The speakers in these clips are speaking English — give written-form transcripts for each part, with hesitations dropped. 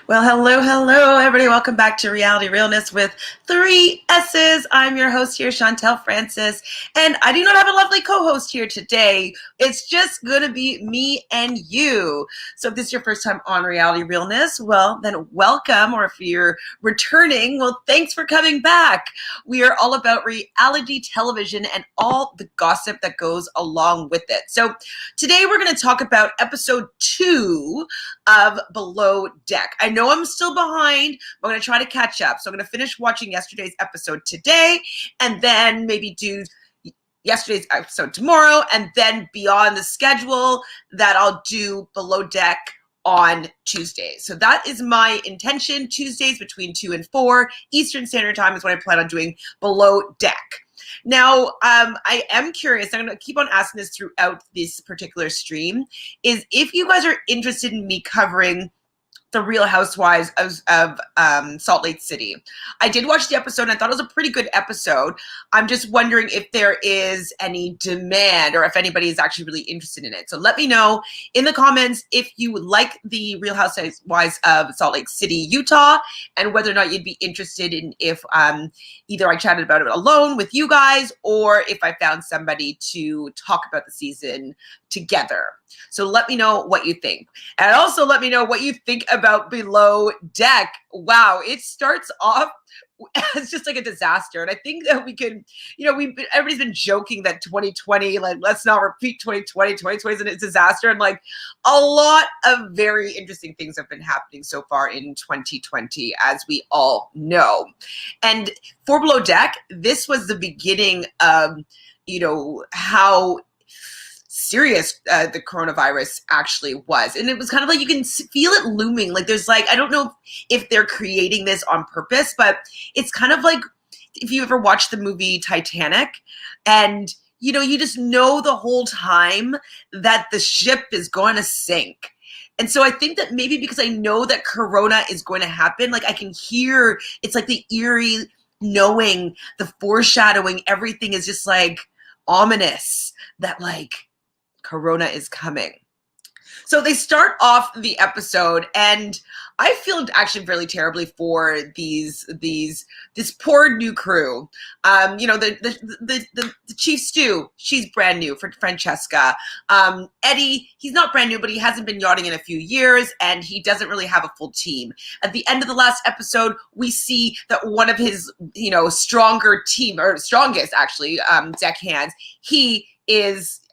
Well, hello, everybody. Welcome back to Reality Realness with three S's. I'm your host here, Chantele Francis, and I do not have a lovely co-host here today. It's just going to be me and you. So if this is your first time on Reality Realness, well, then welcome, or if you're returning, well, thanks for coming back. We are all about reality television and all the gossip that goes along with it. So today we're going to talk about episode 2 of Below Deck. I know I'm still behind, but I'm going to try to catch up. So I'm going to finish watching yesterday's episode today and then maybe do yesterday's episode tomorrow, and then beyond the schedule that I'll do Below Deck on Tuesday. So that is my intention. Tuesdays between 2 and 4 Eastern Standard Time is what I plan on doing Below Deck. Now, I am curious, I'm going to keep on asking this throughout this particular stream, is if you guys are interested in me covering the Real Housewives of Salt Lake City. I did watch the episode and I thought it was a pretty good episode. I'm just wondering if there is any demand or if anybody is actually really interested in it. So let me know in the comments if you would like the Real Housewives of Salt Lake City, Utah, and whether or not you'd be interested in if either I chatted about it alone with you guys or if I found somebody to talk about the season together. So let me know what you think. And also let me know what you think about Below Deck. Wow, it starts off as just like a disaster. And I think that we could, everybody's been joking that 2020, like, let's not repeat 2020. 2020 is a disaster. And like a lot of very interesting things have been happening so far in 2020, as we all know. And for Below Deck, this was the beginning of, how serious the coronavirus actually was. And it was kind of like you can feel it looming. Like there's like, I don't know if they're creating this on purpose, but it's kind of like if you ever watched the movie Titanic and you just know the whole time that the ship is going to sink. And so I think that maybe because I know that corona is going to happen, like I can hear, it's like the eerie knowing, the foreshadowing, everything is just like ominous that like corona is coming. So they start off the episode, and I feel actually really terribly for this poor new crew. The chief stew, she's brand new for Francesca. Eddie, he's not brand new, but he hasn't been yachting in a few years, and he doesn't really have a full team. At the end of the last episode, we see that one of his, stronger team, or strongest actually, deckhands, he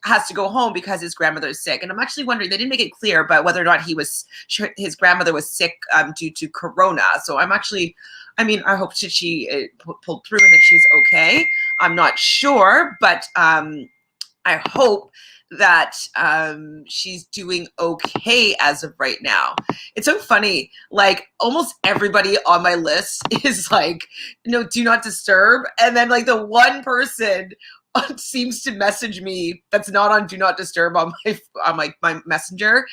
has to go home because his grandmother is sick. And I'm actually wondering, they didn't make it clear, but whether or not his grandmother was sick due to corona. So I hope that she pulled through and that she's okay. I'm not sure, but I hope that she's doing okay as of right now. It's so funny. Like almost everybody on my list is like, do not disturb. And then like the one person seems to message me that's not on do not disturb on my messenger,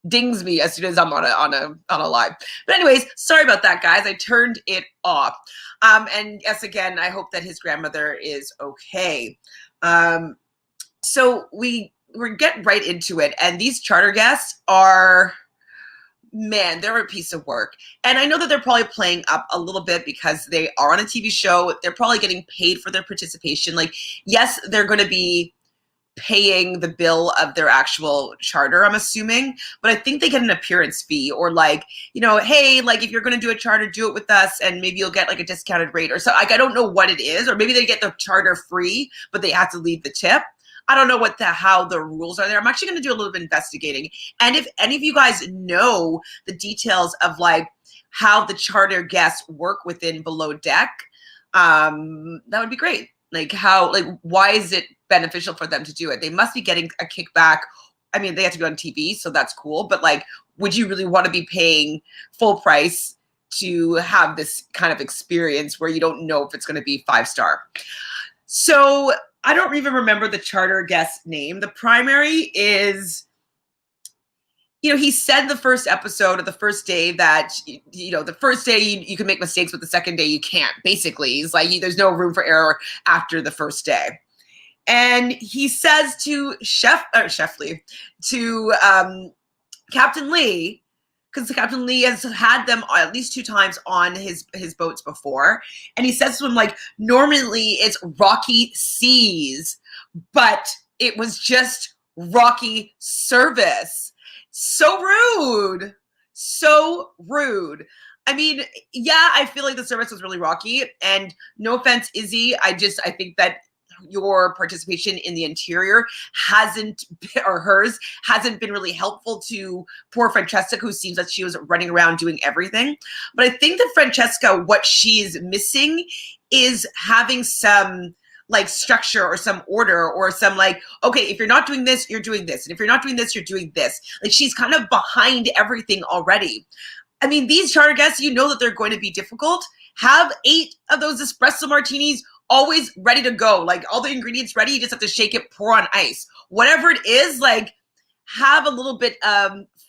dings me as soon as I'm on a live. But anyways, sorry about that, guys. I turned it off. And yes, again, I hope that his grandmother is okay. So we get right into it, and these charter guests are, man, they're a piece of work. And I know that they're probably playing up a little bit because they are on a TV show. They're probably getting paid for their participation. Like, yes, they're going to be paying the bill of their actual charter, I'm assuming, but I think they get an appearance fee, or like, hey, like if you're going to do a charter, do it with us and maybe you'll get like a discounted rate or so. Like, I don't know what it is, or maybe they get the charter free, but they have to leave the tip. I don't know how the rules are there. I'm actually going to do a little bit of investigating. And if any of you guys know the details of like how the charter guests work within Below Deck, that would be great. Like why is it beneficial for them to do it? They must be getting a kickback. I mean, they have to be on TV, so that's cool. But like, would you really want to be paying full price to have this kind of experience where you don't know if it's going to be 5-star? So I don't even remember the charter guest name. The primary is, he said the first episode of the first day that, the first day you can make mistakes, but the second day you can't. Basically, he's like, there's no room for error after the first day. And he says to Captain Lee, because Captain Lee has had them at least 2 times on his boats before, and he says to him, like, normally it's rocky seas, but it was just rocky service. So rude. So rude. I mean, yeah, I feel like the service was really rocky, and no offense, Izzy, I think that your participation in the interior hers hasn't been really helpful to poor Francesca, who seems like she was running around doing everything. But I think that Francesca, what she's missing is having some like structure or some order or some like, okay, if you're not doing this, you're doing this. And if you're not doing this, you're doing this. Like, she's kind of behind everything already. I mean, these charter guests, you know that they're going to be difficult. Have 8 of those espresso martinis always ready to go. Like, all the ingredients ready. You just have to shake it, pour on ice. Whatever it is, like, have a little bit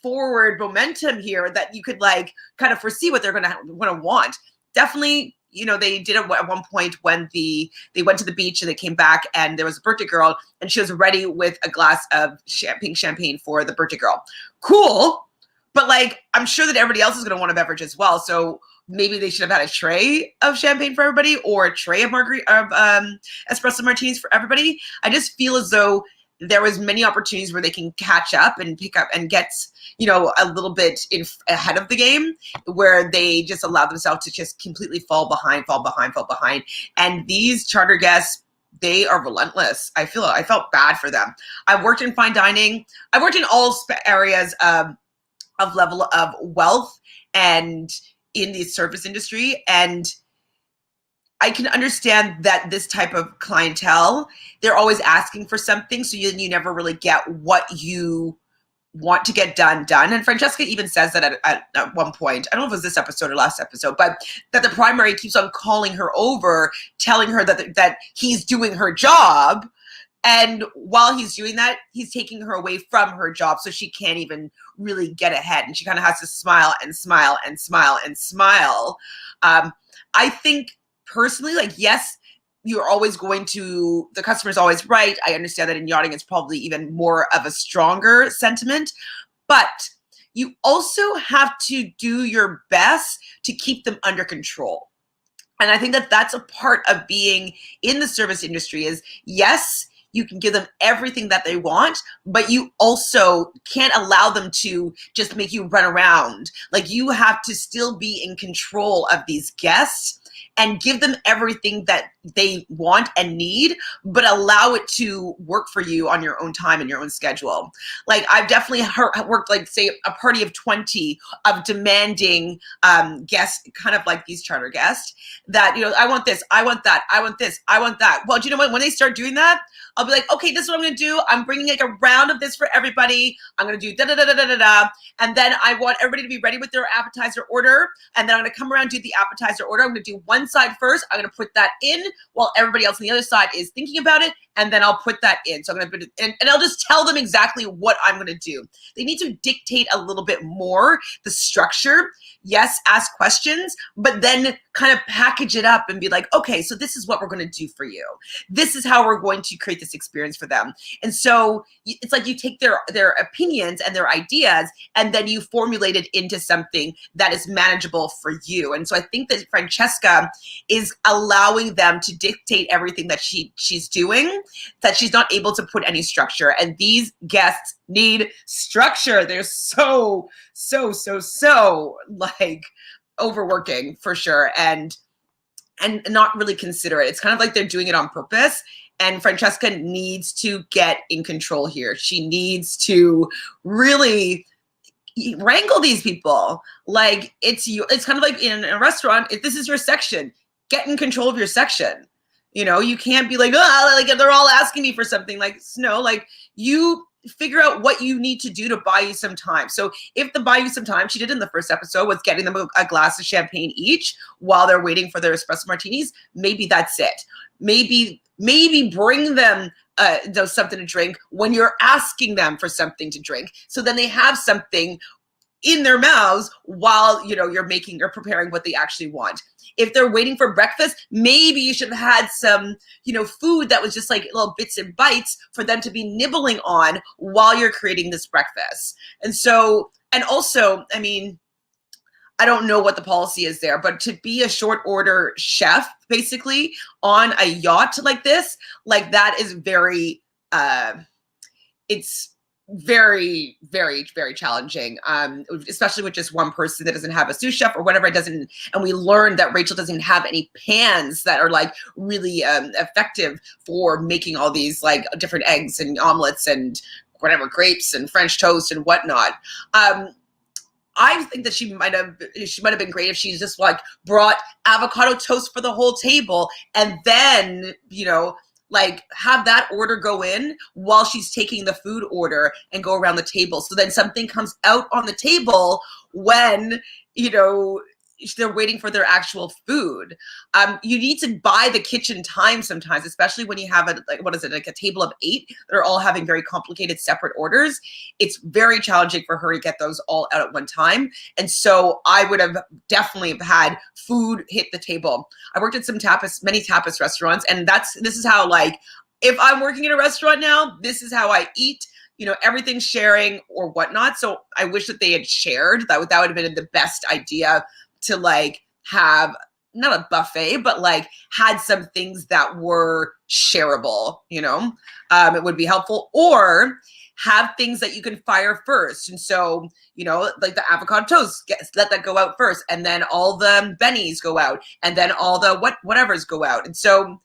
forward momentum here that you could like kind of foresee what they're going to want. Definitely, you know, they did it at one point when they went to the beach and they came back and there was a birthday girl and she was ready with a glass of champagne for the birthday girl. Cool. But like, I'm sure that everybody else is going to want a beverage as well. So maybe they should have had a tray of champagne for everybody or a tray of espresso martinis for everybody. I just feel as though there was many opportunities where they can catch up and pick up and get, you know, a little bit ahead of the game, where they just allow themselves to just completely fall behind. And these charter guests, they are relentless. I felt bad for them. I've worked in fine dining. I've worked in all areas of level of wealth and in the service industry. And I can understand that this type of clientele, they're always asking for something. So you never really get what you want to get done. And Francesca even says that at one point, I don't know if it was this episode or last episode, but that the primary keeps on calling her over, telling her that he's doing her job. And while he's doing that, he's taking her away from her job, so she can't even really get ahead. And she kind of has to smile and smile and smile and smile. I think personally, like, yes, you're always the customer's always right. I understand that in yachting, it's probably even more of a stronger sentiment. But you also have to do your best to keep them under control. And I think that that's a part of being in the service industry is, yes, you can give them everything that they want, but you also can't allow them to just make you run around. Like, you have to still be in control of these guests and give them everything that they want and need, but allow it to work for you on your own time and your own schedule. Like, I've definitely worked, like, say, a party of 20 of demanding guests, kind of like these charter guests, that, you know, I want this, I want that, I want this, I want that. Well, do you know what? When they start doing that, I'll be like, okay, this is what I'm going to do. I'm bringing like a round of this for everybody. I'm going to do da-da-da-da-da-da. And then I want everybody to be ready with their appetizer order. And then I'm going to come around and do the appetizer order. I'm going to do one side first. I'm going to put that in while everybody else on the other side is thinking about it. And then I'll put that in. So I'm going to put it in, and I'll just tell them exactly what I'm going to do. They need to dictate a little bit more the structure. Yes, ask questions, but then kind of package it up and be like, okay, so this is what we're going to do for you. This is how we're going to create this experience for them. And so it's like you take their opinions and their ideas, and then you formulate it into something that is manageable for you. And so I think that Francesca is allowing them to dictate everything that she's doing, that she's not able to put any structure. And these guests need structure. They're so like overworking for sure, and not really considerate. It's kind of like they're doing it on purpose. And Francesca needs to get in control here. She needs to really wrangle these people. Like, it's kind of like in a restaurant. If this is your section, get in control of your section. You know, you can't be like, oh, like they're all asking me for something. Like, no, like, you figure out what you need to do to buy you some time. So if the buy you some time she did in the first episode was getting them a glass of champagne each while they're waiting for their espresso martinis, maybe that's it. Maybe bring them something to drink when you're asking them for something to drink. So then they have something in their mouths while, you're preparing what they actually want. If they're waiting for breakfast, maybe you should have had some, food that was just like little bits and bites for them to be nibbling on while you're creating this breakfast. And also, I mean, I don't know what the policy is there, but to be a short order chef, basically on a yacht like this, like that is very, it's very, very, very challenging, especially with just one person that doesn't have a sous chef or whatever. It doesn't, and we learned that Rachel doesn't have any pans that are like really effective for making all these like different eggs and omelets and whatever, grapes and French toast and whatnot. I think that she might have been great if she just like brought avocado toast for the whole table and then, like have that order go in while she's taking the food order and go around the table. So then something comes out on the table when, they're waiting for their actual food. You need to buy the kitchen time sometimes, especially when you have a table of 8 that are all having very complicated separate orders. It's very challenging for her to get those all out at one time. And so I would have definitely had food hit the table. I worked at many tapas restaurants, and this is how, like, if I'm working in a restaurant now, this is how I eat. Everything's sharing or whatnot. So I wish that they had shared. That would have been the best idea, to like have not a buffet, but like had some things that were shareable, it would be helpful, or have things that you can fire first. And so, like the avocado toast, let that go out first. And then all the bennies go out, and then all the whatevers go out. And so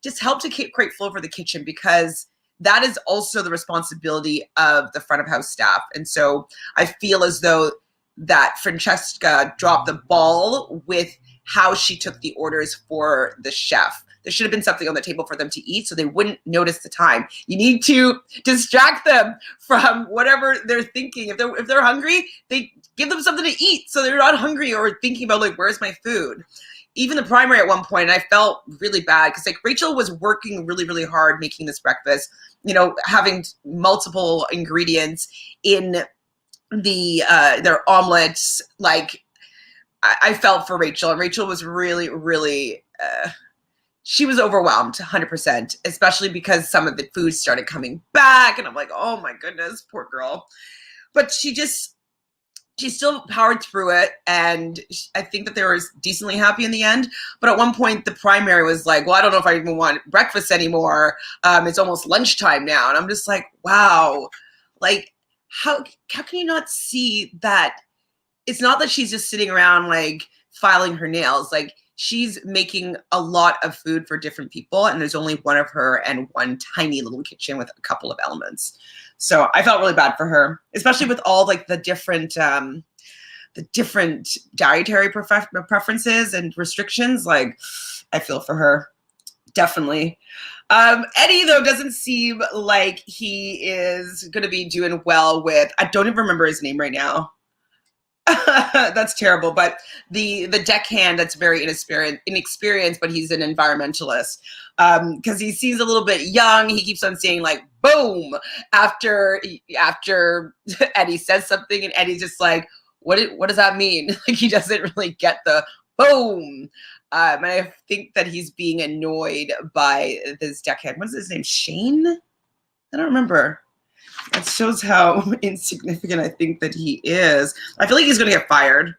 just help to create flow for the kitchen, because that is also the responsibility of the front of house staff. And so I feel as though that Francesca dropped the ball with how she took the orders for the chef. There should have been something on the table for them to eat so they wouldn't notice the time. You need to distract them from whatever they're thinking. If they're hungry, they give them something to eat so they're not hungry or thinking about like, where's my food? Even the primary at one point, I felt really bad because like Rachel was working really, really hard making this breakfast, having multiple ingredients in their omelets. Like I felt for Rachel, and Rachel was really, really, she was overwhelmed 100%, especially because some of the food started coming back, and I'm like, oh my goodness, poor girl. But she still powered through it, and I think that they were decently happy in the end. But at one point, the primary was like, well, I don't know if I even want breakfast anymore. It's almost lunchtime now. And I'm just like, wow, like, how can you not see that it's not that she's just sitting around like filing her nails? Like, she's making a lot of food for different people, and there's only one of her and one tiny little kitchen with a couple of elements. So I felt really bad for her, especially with all like the different dietary preferences and restrictions. Like, I feel for her, definitely. Eddie, though, doesn't seem like he is going to be doing well with, I don't even remember his name right now. That's terrible. But the deckhand that's very inexperienced, but he's an environmentalist. Because he seems a little bit young. He keeps on saying like, boom, after Eddie says something, and Eddie's just like, what does that mean? Like, he doesn't really get the boom. And I think that he's being annoyed by this deckhand. What's his name? Shane? I don't remember. That shows how insignificant I think that he is. I feel like he's going to get fired.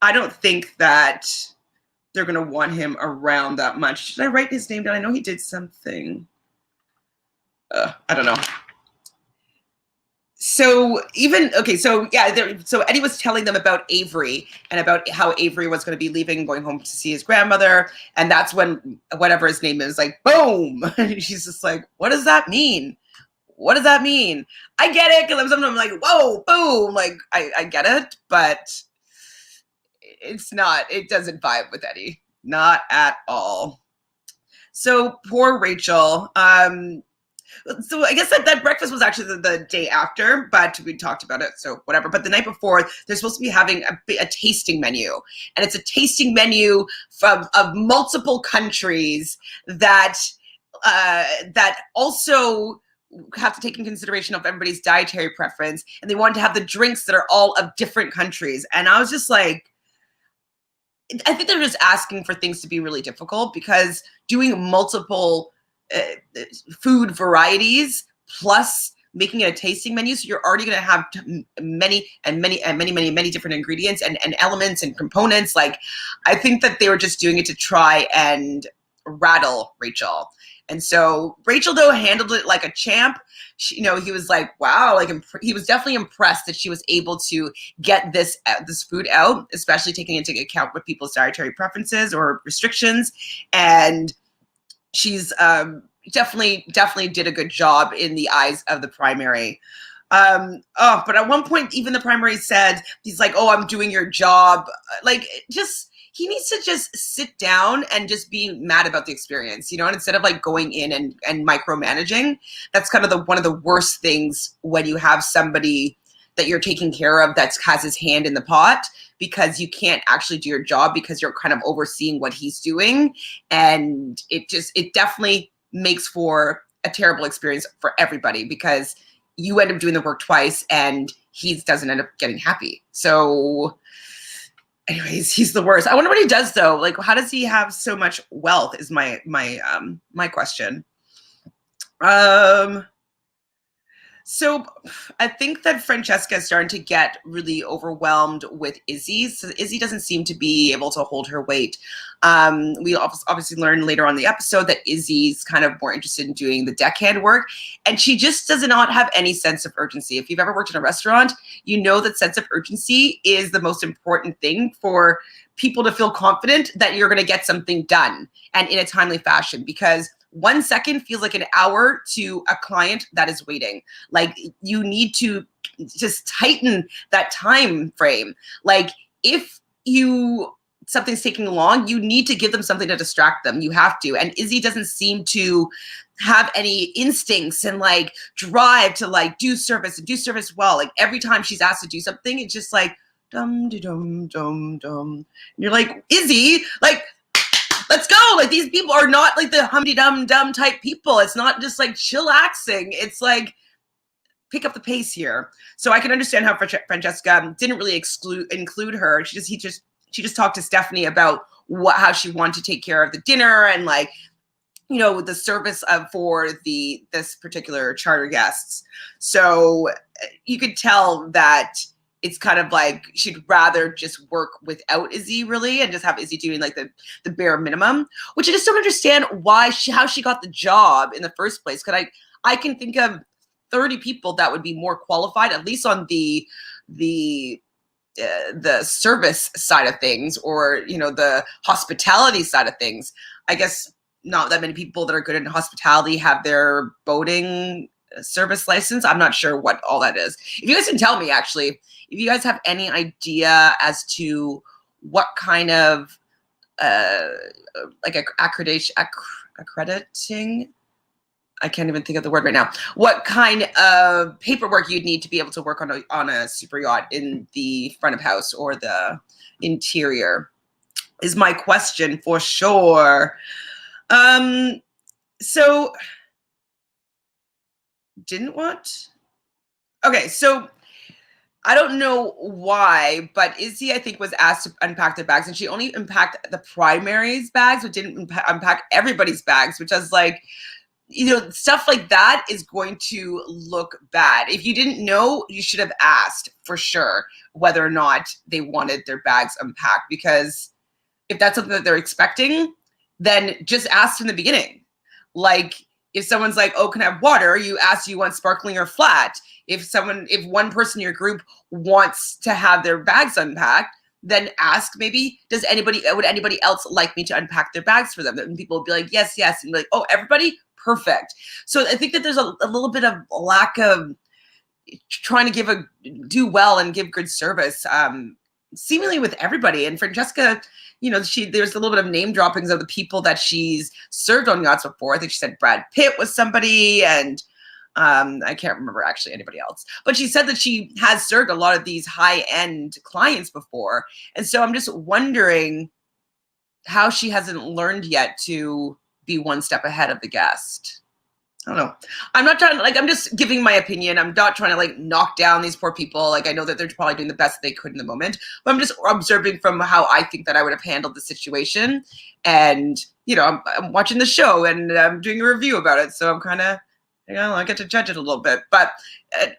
I don't think that they're going to want him around that much. Should I write his name down? I know he did something. I don't know. So so Eddie was telling them about Avery and about how Avery was going to be leaving, going home to see his grandmother. And that's when whatever his name is, like, boom. And she's just like, what does that mean? What does that mean? I get it, because sometimes I'm like, whoa, boom. Like, I get it, but it doesn't vibe with Eddie. Not at all. So poor Rachel. So I guess that breakfast was actually the day after, but we talked about it, so whatever. But the night before, they're supposed to be having a tasting menu, and it's a tasting menu of multiple countries that also have to take in consideration of everybody's dietary preference, and they wanted to have the drinks that are all of different countries. And I was just like, I think they're just asking for things to be really difficult, because doing multiple food varieties plus making it a tasting menu, so you're already going to have many different ingredients and elements and components. Like, I think that they were just doing it to try and rattle Rachel. And so Rachel, though, handled it like a champ. She, he was like, wow, like he was definitely impressed that she was able to get this food out, especially taking into account what people's dietary preferences or restrictions. And she's definitely did a good job in the eyes of the primary. But at one point, even the primary said, he's like, oh, I'm doing your job. Like, he needs to just sit down and just be mad about the experience, and instead of like going in and micromanaging. That's kind of one of the worst things when you have somebody that you're taking care of that has his hand in the pot, because you can't actually do your job because you're kind of overseeing what he's doing. And it definitely makes for a terrible experience for everybody, because you end up doing the work twice and he doesn't end up getting happy. So anyways, he's the worst. I wonder what he does though. Like, how does he have so much wealth is my question. So I think that Francesca is starting to get really overwhelmed with Izzy. So Izzy doesn't seem to be able to hold her weight. We obviously learn later on in the episode that Izzy's kind of more interested in doing the deckhand work, and she just does not have any sense of urgency. If you've ever worked in a restaurant, you know that sense of urgency is the most important thing for people to feel confident that you're going to get something done and in a timely fashion, because 1 second feels like an hour to a client that is waiting. Like, you need to just tighten that time frame. Like, if something's taking long, you need to give them something to distract them. You have to. And Izzy doesn't seem to have any instincts and like drive to like do service and do service well. Like, every time she's asked to do something, it's just like dum dum dum dum. And you're like, Izzy, like, let's go. Like, these people are not like the humdy-dum-dum type people. It's not just like chillaxing. It's like, pick up the pace here. So I can understand how Francesca didn't really include her. She just talked to Stephanie about how she wanted to take care of the dinner and like, the service for this particular charter guests. So you could tell that it's kind of like she'd rather just work without Izzy, really, and just have Izzy doing like the bare minimum, which I just don't understand how she got the job in the first place. Because I can think of 30 people that would be more qualified, at least on the service side of things, or the hospitality side of things. I guess not that many people that are good in hospitality have their boating service license. I'm not sure what all that is. If you guys can tell me, actually, if you guys have any idea as to what kind of like accrediting, I can't even think of the word right now, what kind of paperwork you'd need to be able to work on a super yacht in the front of house or the interior is my question for sure. So didn't what? Okay, so I don't know why, but Izzy, I think, was asked to unpack their bags, and she only unpacked the primary's bags, but didn't unpack everybody's bags, which I was like, stuff like that is going to look bad. If you didn't know, you should have asked for sure whether or not they wanted their bags unpacked, because if that's something that they're expecting, then just ask in the beginning. Like, if someone's like, oh, can I have water? You ask, do you want sparkling or flat? If one person in your group wants to have their bags unpacked, then ask maybe, would anybody else like me to unpack their bags for them? And people will be like, yes, yes. And like, oh, everybody? Perfect. So I think that there's a little bit of lack of trying to do well and give good service, seemingly with everybody. And Francesca, there's a little bit of name droppings of the people that she's served on yachts before. I think she said Brad Pitt was somebody, and I can't remember actually anybody else. But she said that she has served a lot of these high-end clients before. And so I'm just wondering how she hasn't learned yet to be one step ahead of the guest. I don't know. I'm not trying to, like, I'm just giving my opinion. I'm not trying to, like, knock down these poor people. Like, I know that they're probably doing the best they could in the moment, but I'm just observing from how I think that I would have handled the situation. And, you know, I'm watching the show and I'm doing a review about it. So I'm kind of, you know, I get to judge it a little bit. But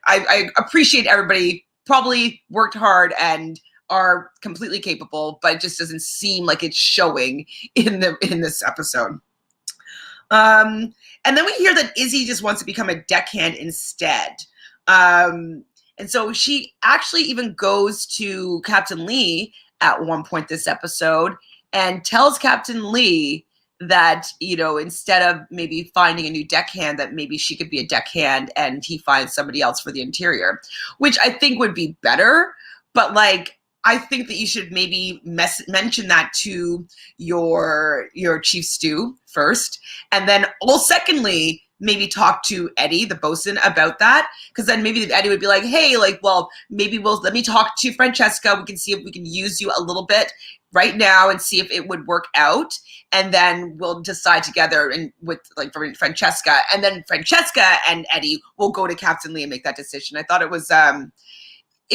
I appreciate everybody probably worked hard and are completely capable, but it just doesn't seem like it's showing in this episode. And then we hear that Izzy just wants to become a deckhand instead. And so she actually even goes to Captain Lee at one point this episode and tells Captain Lee that, you know, instead of maybe finding a new deckhand, that maybe she could be a deckhand and he finds somebody else for the interior, which I think would be better. But, like, I think that you should maybe mention that to your chief stew first, and then, well, secondly, maybe talk to Eddie, the bosun, about that, because then maybe Eddie would be like, hey, like, well, maybe let me talk to Francesca. We can see if we can use you a little bit right now and see if it would work out, and then we'll decide together and with, like, Francesca, and then Francesca and Eddie will go to Captain Lee and make that decision. I thought it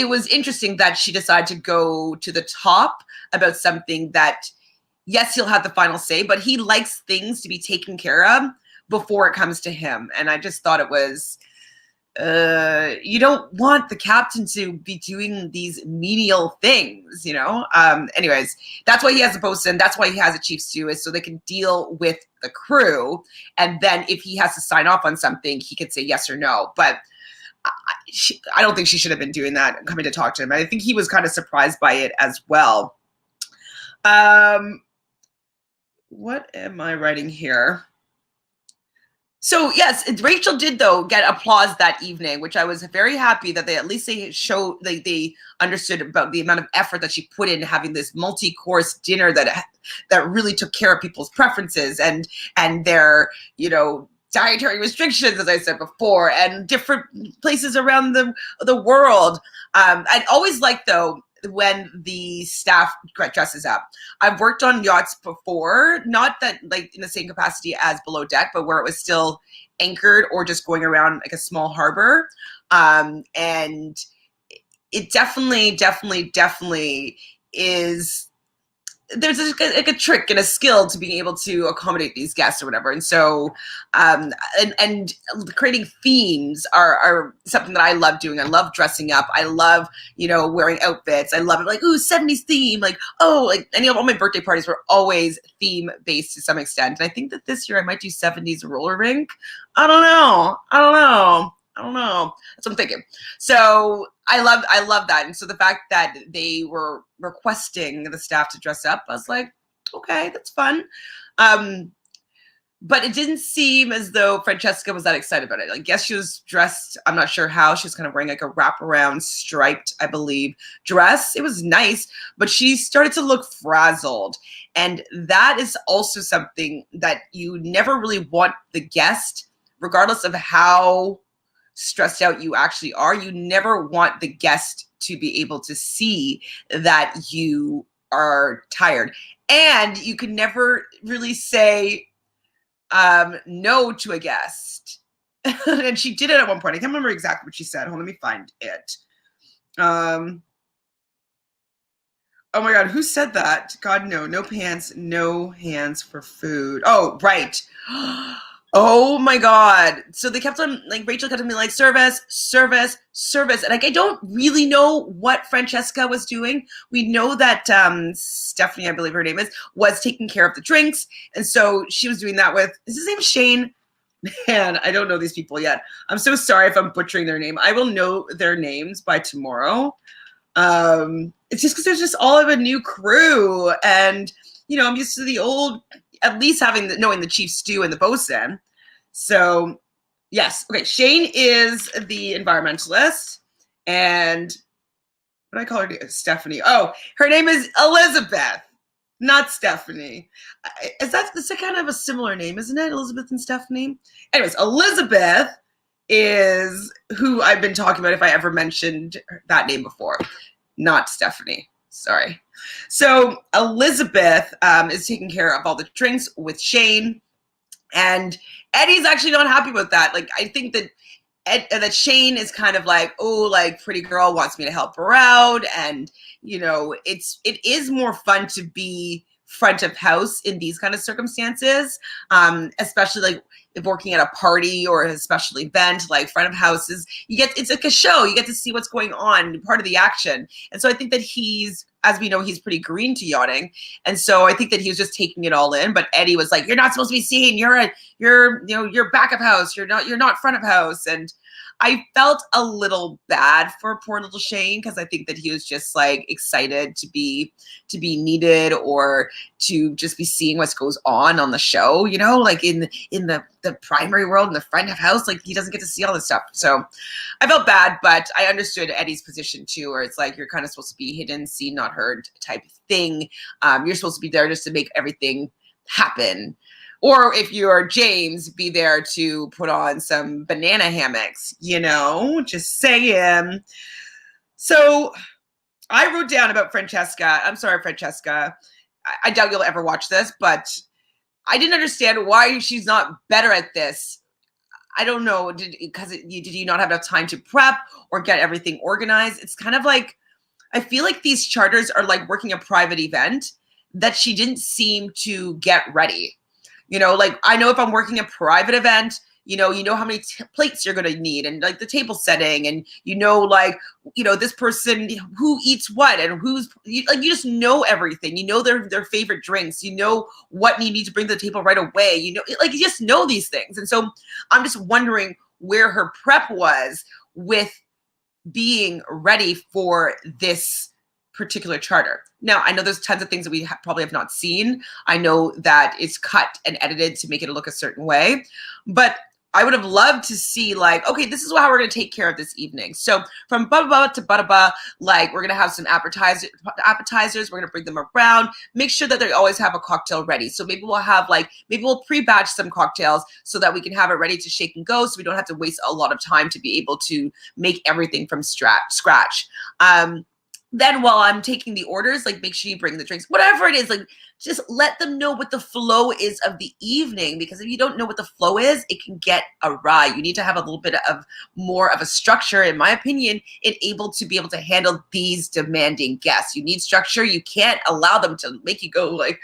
was interesting that she decided to go to the top about something that, yes, he'll have the final say, but he likes things to be taken care of before it comes to him. And I just thought it was, you don't want the captain to be doing these menial things, you know? Anyways, that's why he has a bosun. That's why he has a chief stew, is so they can deal with the crew. And then if he has to sign off on something, he could say yes or no. But I don't think she should have been doing that, coming to talk to him. I think he was kind of surprised by it as well. What am I writing here? So, yes, Rachel did, though, get applause that evening, which I was very happy that they understood about the amount of effort that she put in having this multi-course dinner that really took care of people's preferences and their, you know, dietary restrictions, as I said before, and different places around the world. I'd always like, though, when the staff dresses up. I've worked on yachts before, not that, like, in the same capacity as Below Deck, but where it was still anchored or just going around like a small harbor. And it definitely is, there's like a trick and a skill to being able to accommodate these guests or whatever. And so, and creating themes are something that I love doing. I love dressing up. I love, you know, wearing outfits. I love it. Like, ooh, 70s theme. Like, oh, like any of all my birthday parties were always theme based to some extent. And I think that this year I might do 70s roller rink. I don't know. That's what I'm thinking. So I love that. And so the fact that they were requesting the staff to dress up, I was like, okay, that's fun. But it didn't seem as though Francesca was that excited about it. I guess she was dressed, I'm not sure how, she was kind of wearing like a wraparound striped, I believe, dress. It was nice, but she started to look frazzled. And that is also something that you never really want the guest, regardless of how stressed out you actually are, you never want the guest to be able to see that you are tired. And you can never really say no to a guest. And she did it at one point. I can't remember exactly what she said. Hold on, let me find it. Oh my God, who said that? God, no pants, no hands for food. Oh, right. Oh my God. So they kept on, like, Rachel kept on being like, service. And like, I don't really know what Francesca was doing. We know that Stephanie, I believe her name is, was taking care of the drinks. And so she was doing that with, is his name Shane? Man, I don't know these people yet. I'm so sorry if I'm butchering their name. I will know their names by tomorrow. It's just because there's just all of a new crew. And, you know, I'm used to the old, at least knowing the chief stew and the bosun. So, yes. Okay, Shane is the environmentalist. And what do I call her? Stephanie. Oh, her name is Elizabeth, not Stephanie. Is that kind of a similar name, isn't it? Elizabeth and Stephanie? Anyways, Elizabeth is who I've been talking about if I ever mentioned that name before. Not Stephanie. Sorry. So Elizabeth is taking care of all the drinks with Shane. And Eddie's actually not happy with that. Like, I think that that Shane is kind of like, oh, like pretty girl wants me to help her out, and it is more fun to be front of house in these kind of circumstances, especially like if working at a party or a special event. Like front of houses, it's like a show. You get to see what's going on, part of the action. And so I think that as we know, he's pretty green to yachting, and so I think that he was just taking it all in. But Eddie was like, "You're not supposed to be seen. You're back of house. You're not front of house." And I felt a little bad for poor little Shane, because I think that he was just like excited to be needed, or to just be seeing what goes on the show, like in the primary world, in the front of house, like he doesn't get to see all this stuff. So I felt bad, but I understood Eddie's position too, where it's like you're kind of supposed to be hidden, seen, not heard type of thing. You're supposed to be there just to make everything happen. Or if you're James, be there to put on some banana hammocks, just saying. So I wrote down about Francesca. I'm sorry, Francesca. I doubt you'll ever watch this, but I didn't understand why she's not better at this. I don't know. Did you not have enough time to prep or get everything organized? It's kind of like, I feel like these charters are like working a private event that she didn't seem to get ready. Like I know if I'm working a private event, you know how many plates you're going to need, and like the table setting, and this person who eats what, and you just know everything. Their favorite drinks. What you need to bring to the table right away. You just know these things. And so I'm just wondering where her prep was with being ready for this particular charter. Now, I know there's tons of things that we probably have not seen. I know that it's cut and edited to make it look a certain way, but I would have loved to see like, okay, this is how we're going to take care of this evening. So from blah to blah, like we're going to have some appetizers. We're going to bring them around. Make sure that they always have a cocktail ready. So maybe we'll pre-batch some cocktails so that we can have it ready to shake and go. So we don't have to waste a lot of time to be able to make everything from scratch. Then while I'm taking the orders, like make sure you bring the drinks, whatever it is, like just let them know what the flow is of the evening. Because if you don't know what the flow is, it can get awry. You need to have a little bit of more of a structure, in my opinion, to be able to handle these demanding guests. You need structure. You can't allow them to make you go like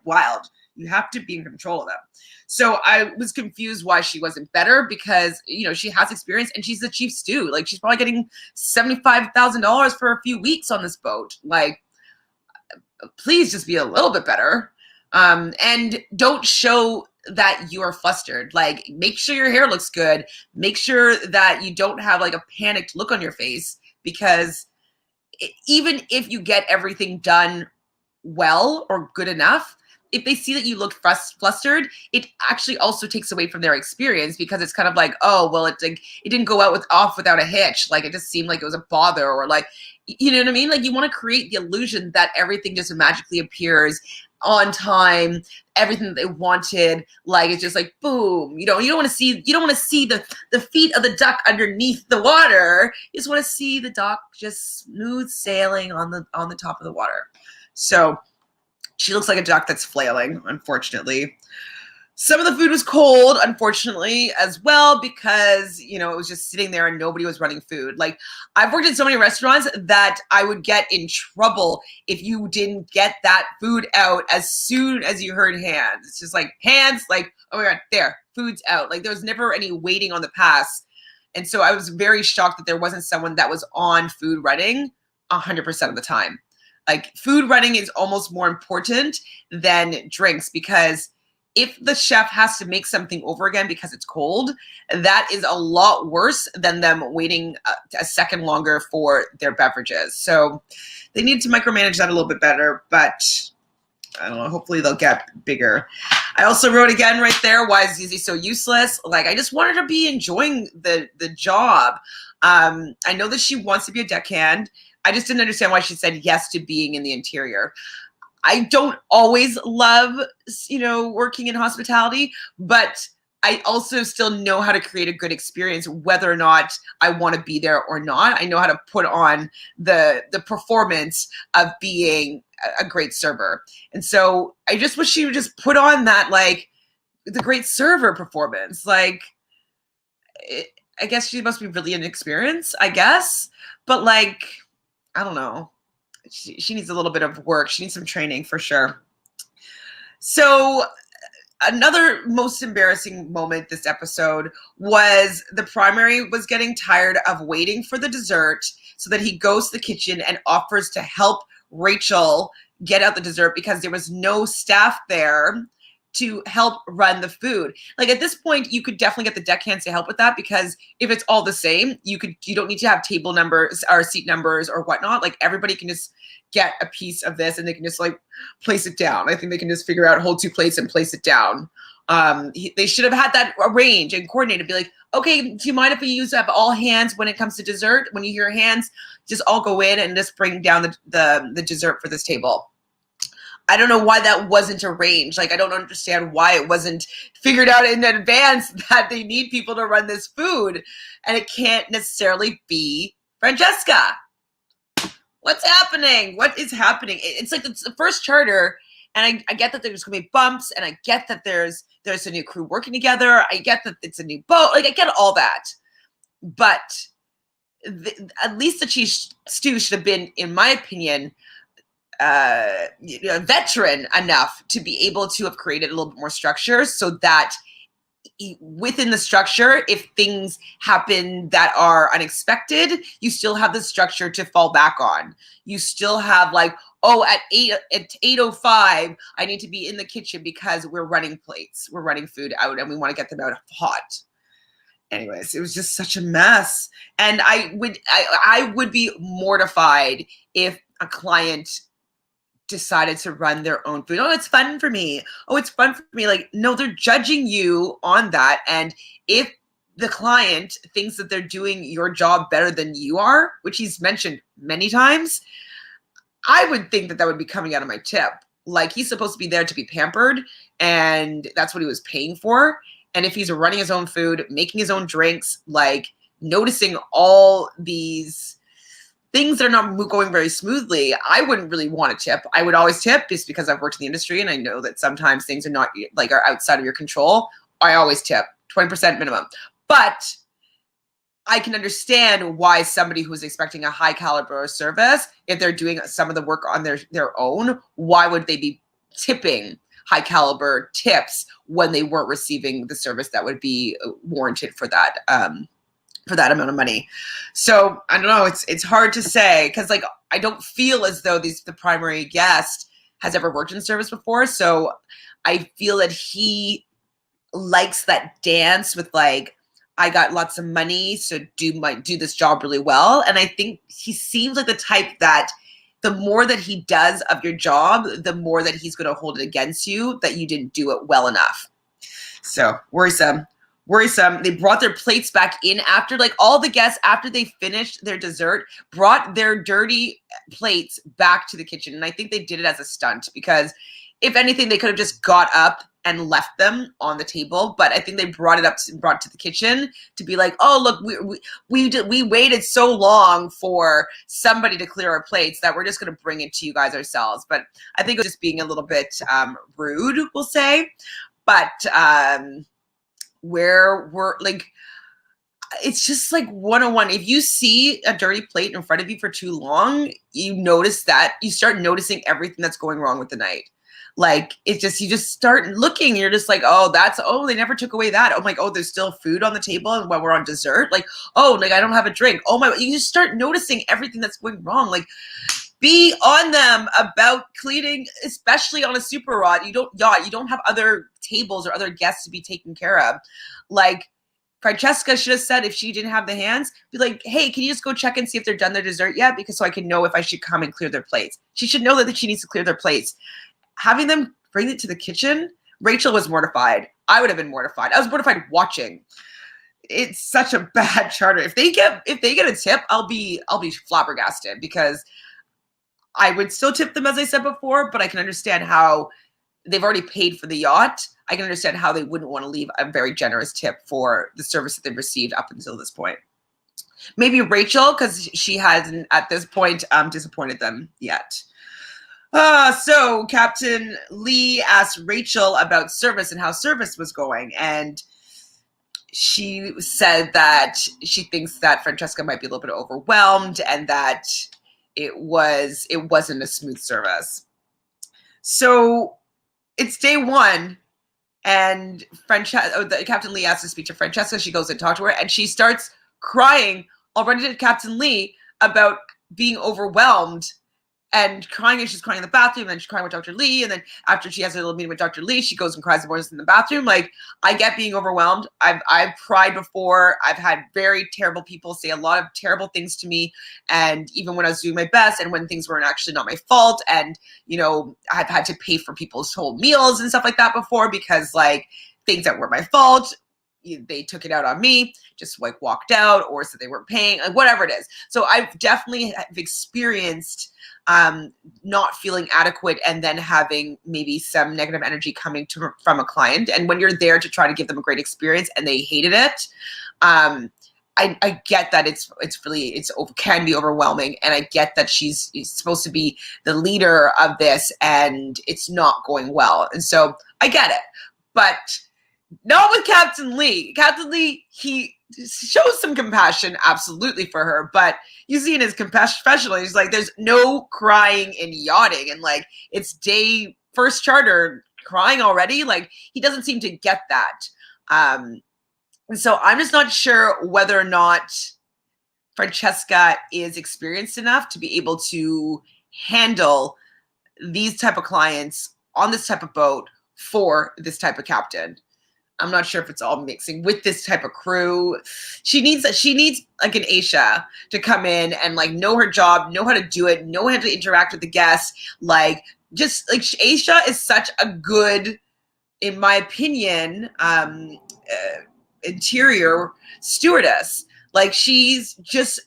wild. You have to be in control of them. So I was confused why she wasn't better, because, she has experience and she's the chief stew. Like she's probably getting $75,000 for a few weeks on this boat. Like, please just be a little bit better. And don't show that you are flustered. Like make sure your hair looks good. Make sure that you don't have like a panicked look on your face, because even if you get everything done well or good enough, if they see that you look flustered, it actually also takes away from their experience, because it's kind of like, oh, well, it didn't go off without a hitch. Like it just seemed like it was a bother, or like, you know what I mean? Like you want to create the illusion that everything just magically appears on time, everything that they wanted. Like it's just like boom. You don't want to see the feet of the duck underneath the water. You just want to see the duck just smooth sailing on the top of the water. So she looks like a duck that's flailing, unfortunately. Some of the food was cold, unfortunately, as well, because, it was just sitting there and nobody was running food. Like, I've worked in so many restaurants that I would get in trouble if you didn't get that food out as soon as you heard hands. It's just like, hands, like, oh my God, there, food's out. Like, there was never any waiting on the pass. And so I was very shocked that there wasn't someone that was on food running 100% of the time. Like food running is almost more important than drinks, because if the chef has to make something over again because it's cold, that is a lot worse than them waiting a second longer for their beverages. So they need to micromanage that a little bit better, but I don't know, hopefully they'll get bigger. I also wrote again right there, why is Zizi so useless? Like I just want her to be enjoying the job. I know that she wants to be a deckhand. I just didn't understand why she said yes to being in the interior. I don't always love, working in hospitality, but I also still know how to create a good experience, whether or not I want to be there or not. I know how to put on the performance of being a great server. And so I just wish she would just put on that, like, the great server performance. Like, I guess she must be really inexperienced, I guess. But like, I don't know. She needs a little bit of work. She needs some training for sure. So another most embarrassing moment this episode was the primary was getting tired of waiting for the dessert, so that he goes to the kitchen and offers to help Rachel get out the dessert because there was no staff there to help run the food. Like, at this point, you could definitely get the deckhands to help with that, because if it's all the same, you don't need to have table numbers or seat numbers or whatnot. Like, everybody can just get a piece of this and they can just like place it down. I think they can just figure out, hold two plates and place it down. They should have had that arranged and coordinated. Be like, okay, do you mind if we use up all hands when it comes to dessert? When you hear hands, just all go in and just bring down the dessert for this table. I don't know why that wasn't arranged. Like, I don't understand why it wasn't figured out in advance that they need people to run this food. And it can't necessarily be Francesca. What's happening? What is happening? It's like it's the first charter, and I get that there's going to be bumps, and I get that there's a new crew working together. I get that it's a new boat. Like, I get all that. But at least the cheese stew should have been, in my opinion, veteran enough to be able to have created a little bit more structure, so that within the structure, if things happen that are unexpected, you still have the structure to fall back on. You still have like, oh, at 8:05, I need to be in the kitchen because we're running plates. We're running food out and we want to get them out hot. Anyways, it was just such a mess. And I would be mortified if a client decided to run their own food. Oh, it's fun for me. Oh, it's fun for me. Like, no, they're judging you on that. And if the client thinks that they're doing your job better than you are, which he's mentioned many times, I would think that would be coming out of my tip. Like, he's supposed to be there to be pampered, and that's what he was paying for. And if he's running his own food, making his own drinks, like noticing all these things that are not going very smoothly, I wouldn't really want to tip. I would always tip, just because I've worked in the industry and I know that sometimes things are not like are outside of your control. I always tip 20% minimum. But I can understand why somebody who's expecting a high caliber service, if they're doing some of the work on their own, why would they be tipping high caliber tips when they weren't receiving the service that would be warranted for that amount of money? So I don't know. It's hard to say, because like I don't feel as though the primary guest has ever worked in service before. So I feel that he likes that dance with like, I got lots of money, so do this job really well. And I think he seems like the type that the more that he does of your job, the more that he's going to hold it against you that you didn't do it well enough. So worrisome. They brought their plates back in after, like, all the guests, after they finished their dessert, brought their dirty plates back to the kitchen. And I think they did it as a stunt, because if anything, they could have just got up and left them on the table. But I think they brought it to the kitchen to be like, oh, look, we waited so long for somebody to clear our plates that we're just going to bring it to you guys ourselves. But I think it was just being a little bit rude, we'll say. But where we're like, it's just like 101. If you see a dirty plate in front of you for too long, you start noticing everything that's going wrong with the night. Like, you just start looking, you're just like, they never took away that. Oh my, there's still food on the table while we're on dessert. Like, like I don't have a drink. Oh my, you just start noticing everything that's going wrong. Like, be on them about cleaning, especially on a super yacht. You don't have other tables or other guests to be taken care of. Like, Francesca should have said, if she didn't have the hands, be like, hey, can you just go check and see if they're done their dessert yet? Because so I can know if I should come and clear their plates. She should know that she needs to clear their plates. Having them bring it to the kitchen, Rachel was mortified. I would have been mortified. I was mortified watching. It's such a bad charter. If they get a tip, I'll be flabbergasted, because I would still tip them, as I said before, but I can understand how they've already paid for the yacht. I can understand how they wouldn't want to leave a very generous tip for the service that they've received up until this point. Maybe Rachel, because she hasn't at this point disappointed them yet. So Captain Lee asked Rachel about service and how service was going, and she said that she thinks that Francesca might be a little bit overwhelmed and that it wasn't a smooth service. So it's day one, and Captain Lee asks to speak to Francesca. She goes and talks to her, and she starts crying already to Captain Lee about being overwhelmed and crying, and she's crying in the bathroom, and then she's crying with Dr. Lee, and then after she has a little meeting with Dr. Lee, she goes and cries more in the bathroom. Like, I get being overwhelmed. I've cried before. I've had very terrible people say a lot of terrible things to me, and even when I was doing my best, and when things weren't actually not my fault, and I've had to pay for people's whole meals and stuff like that before because like things that were my fault, they took it out on me, just like walked out or said they weren't paying, like whatever it is. So I've definitely have experienced not feeling adequate and then having maybe some negative energy coming from a client. And when you're there to try to give them a great experience and they hated it, I get that it can be overwhelming, and I get that she's supposed to be the leader of this and it's not going well. And so I get it, but not with Captain Lee. Captain Lee, he shows some compassion, absolutely, for her, but you see in his confessional, he's like, there's no crying in yachting, and like, it's day first charter, crying already? Like, he doesn't seem to get that. And so I'm just not sure whether or not Francesca is experienced enough to be able to handle these type of clients on this type of boat for this type of captain. I'm not sure if it's all mixing with this type of crew. She needs like an Aisha to come in and like know her job, know how to do it, know how to interact with the guests. Like, just like Aisha is such a good, in my opinion, interior stewardess. Like, she's just,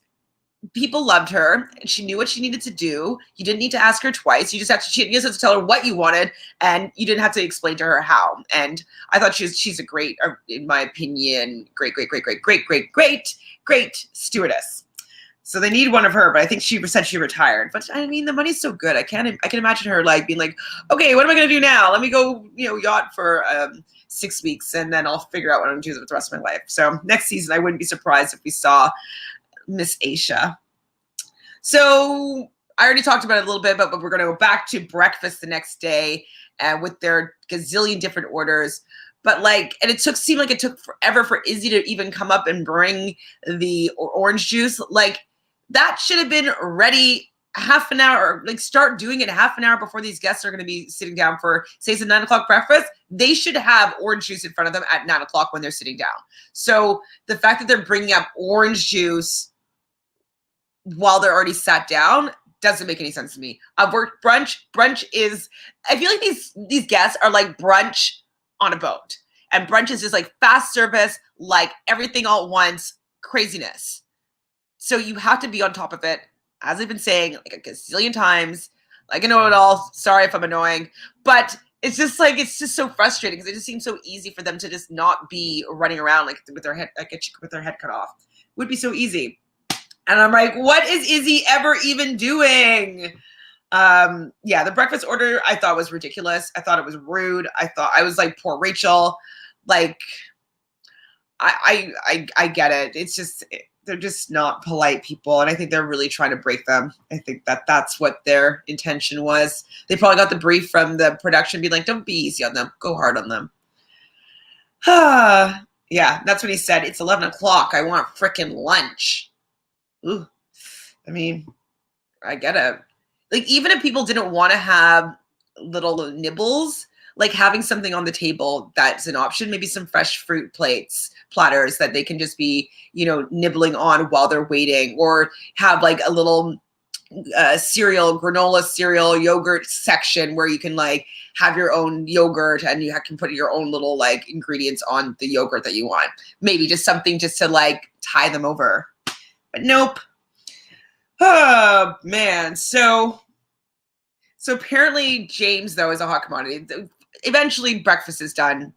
people loved her, and she knew what she needed to do. You didn't need to ask her twice. You just have to tell her what you wanted, and you didn't have to explain to her how. And I thought she's a great, in my opinion, great stewardess. So they need one of her, but I think she said she retired. But I mean, the money's so good. I can imagine her like being like, okay, what am I going to do now? Let me go, yacht for 6 weeks, and then I'll figure out what I'm going to do with the rest of my life. So next season, I wouldn't be surprised if we saw Miss Aisha. So I already talked about it a little bit, but we're going to go back to breakfast the next day with their gazillion different orders. But like, and it seemed like it took forever for Izzy to even come up and bring the orange juice. Like, that should have been ready half an hour, like start doing it half an hour before these guests are going to be sitting down for, say it's a 9 o'clock breakfast. They should have orange juice in front of them at 9 o'clock when they're sitting down. So the fact that they're bringing up orange juice while they're already sat down doesn't make any sense to me. I've worked brunch. Brunch is, I feel like these guests are like brunch on a boat. And brunch is just like fast service, like everything all at once, craziness. So you have to be on top of it, as I've been saying like a gazillion times. Like, I know it all. Sorry if I'm annoying, but it's just so frustrating because it just seems so easy for them to just not be running around like with their head, like a chick with their head cut off. It would be so easy. And I'm like, what is Izzy ever even doing? Yeah, the breakfast order I thought was ridiculous. I thought it was rude. I was like, poor Rachel. Like, I get it. It's just, they're just not polite people, and I think they're really trying to break them. I think that's what their intention was. They probably got the brief from the production being like, don't be easy on them, go hard on them. Yeah, that's what he said. It's 11 o'clock. I want frickin' lunch. Ooh. I mean, I get it. Like, even if people didn't want to have little nibbles, like having something on the table that's an option, maybe some fresh fruit platters that they can just be, nibbling on while they're waiting, or have like a little granola cereal, yogurt section where you can like have your own yogurt and you can put your own little like ingredients on the yogurt that you want. Maybe just something just to like tie them over. But nope. Oh man. So apparently James, though, is a hot commodity. Eventually breakfast is done.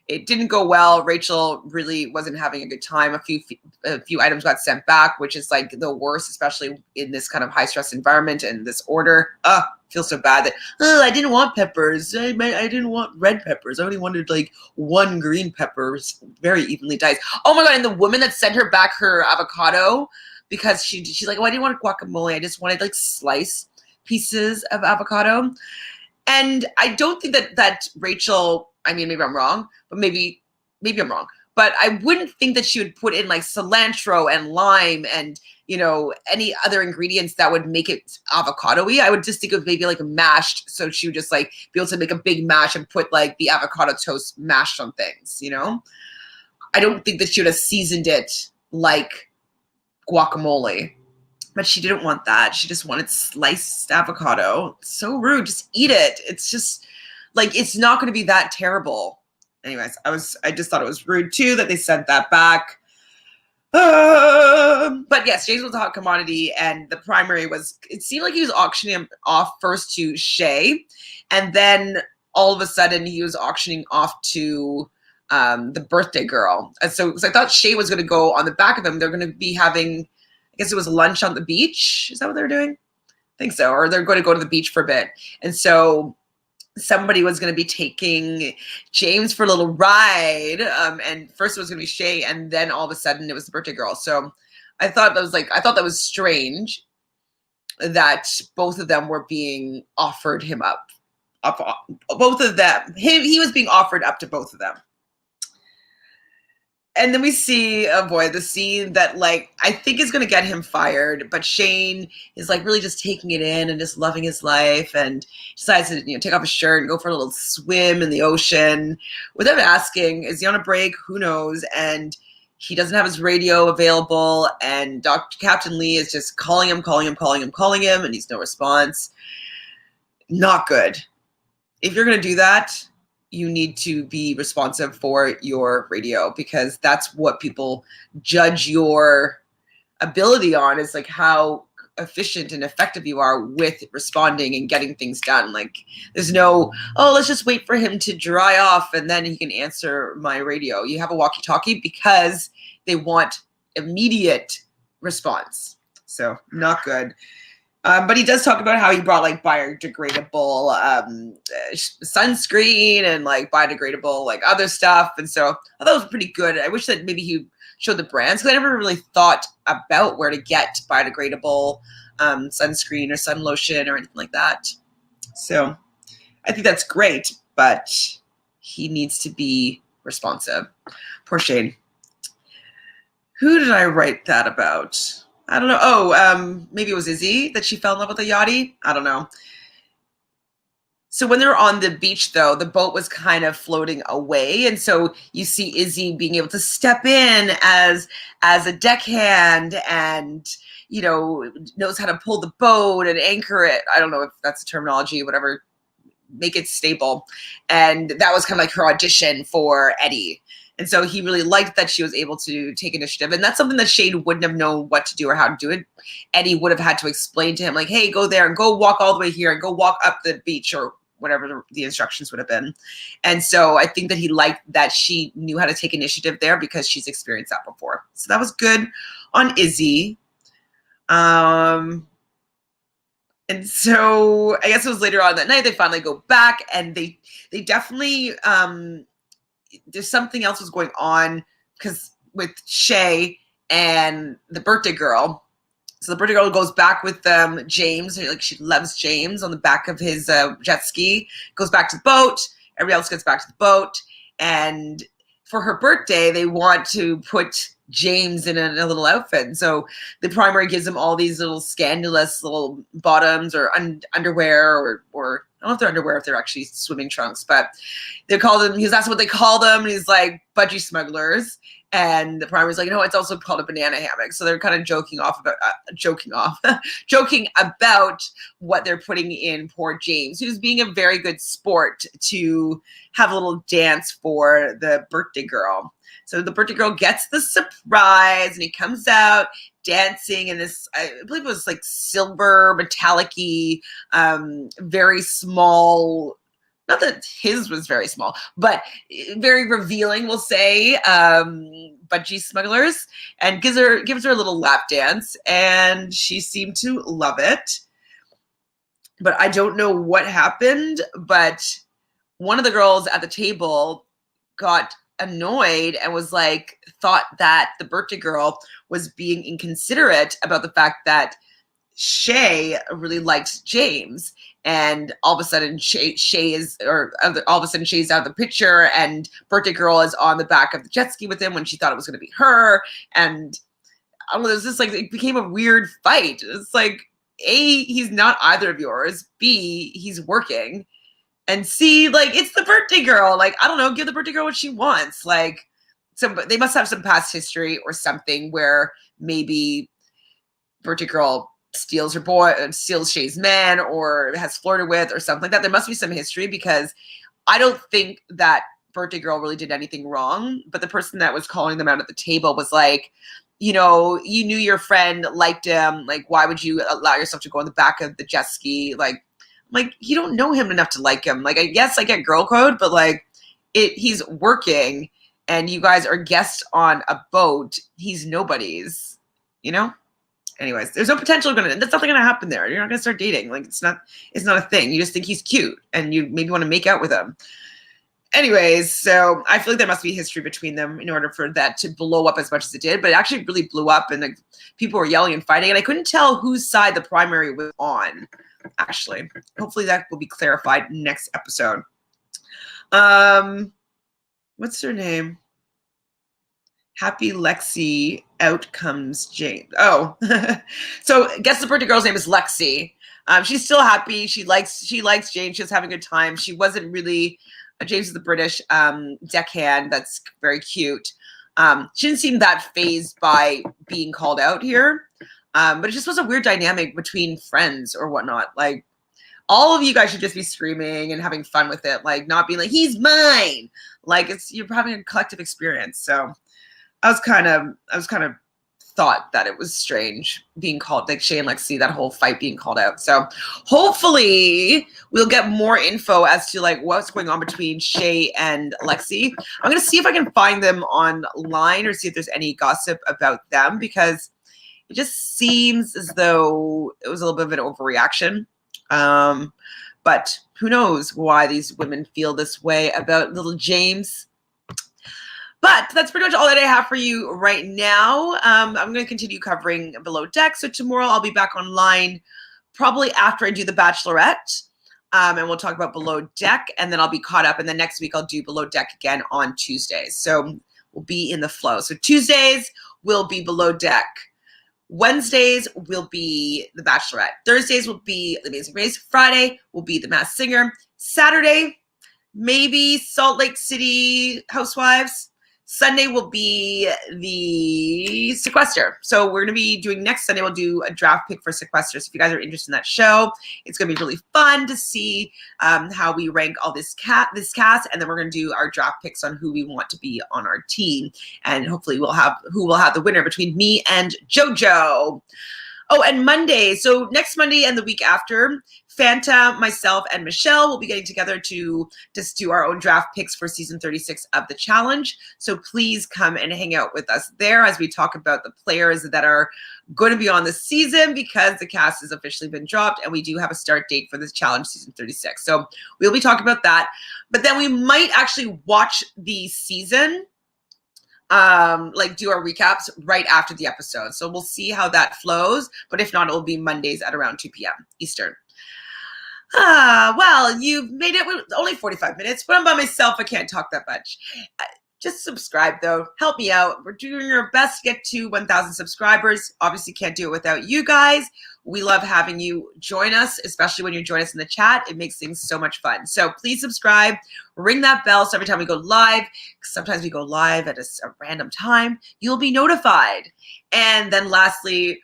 It didn't go well. Rachel really wasn't having a good time. A few items got sent back, which is like the worst, especially in this kind of high stress environment and this order. feel so bad that, oh, I didn't want peppers. I didn't want red peppers. I only wanted like one green pepper, very evenly diced. Oh my God. And the woman that sent her back her avocado because she's like, oh, I didn't want guacamole. I just wanted like sliced pieces of avocado. And I don't think that Rachel, I mean, maybe I'm wrong, but maybe I'm wrong. But I wouldn't think that she would put in like cilantro and lime and, any other ingredients that would make it avocado-y. I would just think of maybe like mashed. So she would just like be able to make a big mash and put like the avocado toast mashed on things, I don't think that she would have seasoned it like guacamole. But she didn't want that. She just wanted sliced avocado. So rude. Just eat it. It's just like, it's not going to be that terrible. Anyways, I just thought it was rude too that they sent that back. But yes, James was a hot commodity, and the primary it seemed like he was auctioning him off first to Shay, and then all of a sudden he was auctioning off to the birthday girl. And so I thought Shay was going to go on the back of him. They're going to be having, I guess it was lunch on the beach. Is that what they're doing? I think so. Or they're going to go to the beach for a bit. And so somebody was going to be taking James for a little ride. And first it was going to be Shay, and then all of a sudden it was the birthday girl. So I thought that was strange that both of them were being offered him up. Both of them. He was being offered up to both of them. And then we see, oh boy, the scene that like I think is going to get him fired, but Shane is like really just taking it in and just loving his life, and decides to take off his shirt and go for a little swim in the ocean without asking. Is he on a break? Who knows? And he doesn't have his radio available, and Captain Lee is just calling him, and he's no response. Not good. If you're going to do that, you need to be responsive for your radio, because that's what people judge your ability on, is like how efficient and effective you are with responding and getting things done. Like there's no, oh, let's just wait for him to dry off and then he can answer my radio. You have a walkie-talkie because they want immediate response. So not good. But he does talk about how he brought like biodegradable sunscreen and like biodegradable like other stuff. And so I thought it was pretty good. I wish that maybe he showed the brands, because I never really thought about where to get biodegradable sunscreen or sun lotion or anything like that. So I think that's great, but he needs to be responsive. Poor Shane. Who did I write that about? I don't know. Oh, maybe it was Izzy that she fell in love with a yachty. I don't know. So when they were on the beach, though, the boat was kind of floating away. And so you see Izzy being able to step in as a deckhand and, knows how to pull the boat and anchor it. I don't know if that's the terminology, whatever, make it stable. And that was kind of like her audition for Eddie. And so he really liked that she was able to take initiative. And that's something that Shane wouldn't have known what to do or how to do it. Eddie would have had to explain to him, like, hey, go there and go walk all the way here and go walk up the beach, or whatever the instructions would have been. And so I think that he liked that she knew how to take initiative there because she's experienced that before. So that was good on Izzy. And so I guess it was later on that night they finally go back, and they definitely there's something else was going on, because with Shay and the birthday girl. So the birthday girl goes back with James. Like, she loves James on the back of his jet ski. Goes back to the boat. Everybody else gets back to the boat. And for her birthday, they want to put James in a little outfit. And so the primary gives him all these little scandalous little bottoms or underwear, or I don't know if they're underwear, if they're actually swimming trunks, but they call them, because that's what they call them. And he's like, budgie smugglers. And the primary's like, no, it's also called a banana hammock. So they're kind of joking about what they're putting in poor James, who's being a very good sport to have a little dance for the birthday girl. So the birthday girl gets the surprise, and he comes out dancing in this, I believe it was like silver, metallic-y, very small. Not that his was very small, but very revealing, we'll say, budgie smugglers, and gives her a little lap dance, and she seemed to love it. but I don't know what happened. But one of the girls at the table got annoyed and was like, thought that the birthday girl was being inconsiderate about the fact that Shay really liked James, and all of a sudden Shay's out of the picture, and birthday girl is on the back of the jet ski with him when she thought it was going to be her, and I don't know, it was just like, it became a weird fight. It's like, A, he's not either of yours. B, he's working. And C, like, it's the birthday girl. Like, I don't know, give the birthday girl what she wants. Like, so they must have some past history or something where maybe birthday girl steals Shay's man, or has flirted with, or something like that. There must be some history, because I don't think that birthday girl really did anything wrong. But the person that was calling them out at the table was like, you know, you knew your friend liked him. Like, why would you allow yourself to go on the back of the jet ski? Like, you don't know him enough to like him. Like, I guess I get girl code, but like, he's working, and you guys are guests on a boat. He's nobody's, you know? Anyways, there's no potential that's nothing gonna happen there. You're not gonna start dating. Like, it's not a thing. You just think he's cute, and you maybe want to make out with him. Anyways, so I feel like there must be history between them in order for that to blow up as much as it did. But it actually really blew up, and like, people were yelling and fighting, and I couldn't tell whose side the primary was on. Actually, hopefully that will be clarified next episode. What's her name? Happy Lexi, out comes James. Oh, so guess the birthday girl's name is Lexi. She's still happy. She likes James. She's having a good time. She wasn't really. James is the British deckhand. That's very cute. She didn't seem that fazed by being called out here. But it just was a weird dynamic between friends or whatnot. Like, all of you guys should just be screaming and having fun with it. Like, not being like, he's mine. Like, you're having a collective experience. So I was kind of thought that it was strange being called, like, Shay and Lexi, that whole fight being called out. So hopefully we'll get more info as to like what's going on between Shay and Lexi. I'm going to see if I can find them online, or see if there's any gossip about them, because it just seems as though it was a little bit of an overreaction. But who knows why these women feel this way about little James. But that's pretty much all that I have for you right now. I'm going to continue covering Below Deck. So tomorrow I'll be back online, probably after I do The Bachelorette. And we'll talk about Below Deck, and then I'll be caught up. And then next week I'll do Below Deck again on Tuesdays. So we'll be in the flow. So Tuesdays will be Below Deck. Wednesdays will be The Bachelorette. Thursdays will be The Amazing Race. Friday will be The Masked Singer. Saturday, maybe Salt Lake City Housewives. Sunday will be the Sequester. So we're going to be doing next Sunday, we'll do a draft pick for Sequester. So if you guys are interested in that show, it's going to be really fun to see how we rank all this cast. And then we're going to do our draft picks on who we want to be on our team. And hopefully we'll have the winner between me and JoJo. Oh, and Monday. So next Monday and the week after, Fanta, myself, and Michelle will be getting together to just do our own draft picks for season 36 of the challenge. So please come and hang out with us there as we talk about the players that are going to be on the season, because the cast has officially been dropped, and we do have a start date for this challenge, season 36. So we'll be talking about that. But then we might actually watch the season, like do our recaps right after the episode. So we'll see how that flows. But if not, it will be Mondays at around 2 p.m. Eastern. Well, you've made it with only 45 minutes, but I'm by myself. I can't talk that much. Just subscribe, though. Help me out. We're doing our best to get to 1,000 subscribers. Obviously, can't do it without you guys. We love having you join us, especially when you join us in the chat. It makes things so much fun. So please subscribe. Ring that bell so every time we go live, sometimes we go live at a random time, you'll be notified. And then lastly,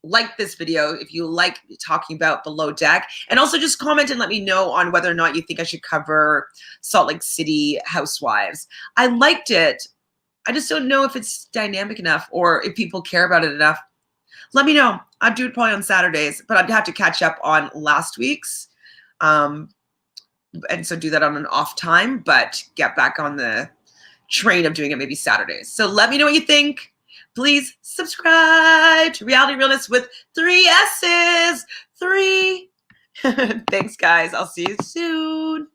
like this video if you like talking about Below Deck, and also just comment and let me know on whether or not you think I should cover Salt Lake City Housewives. I liked it. I just don't know if it's dynamic enough or if people care about it enough. Let me know. I'd do it probably on Saturdays, but I'd have to catch up on last week's. And so do that on an off time, but get back on the train of doing it maybe Saturdays. So let me know what you think. Please subscribe to Reality Realness with 3 S's. 3 Thanks, guys. I'll see you soon.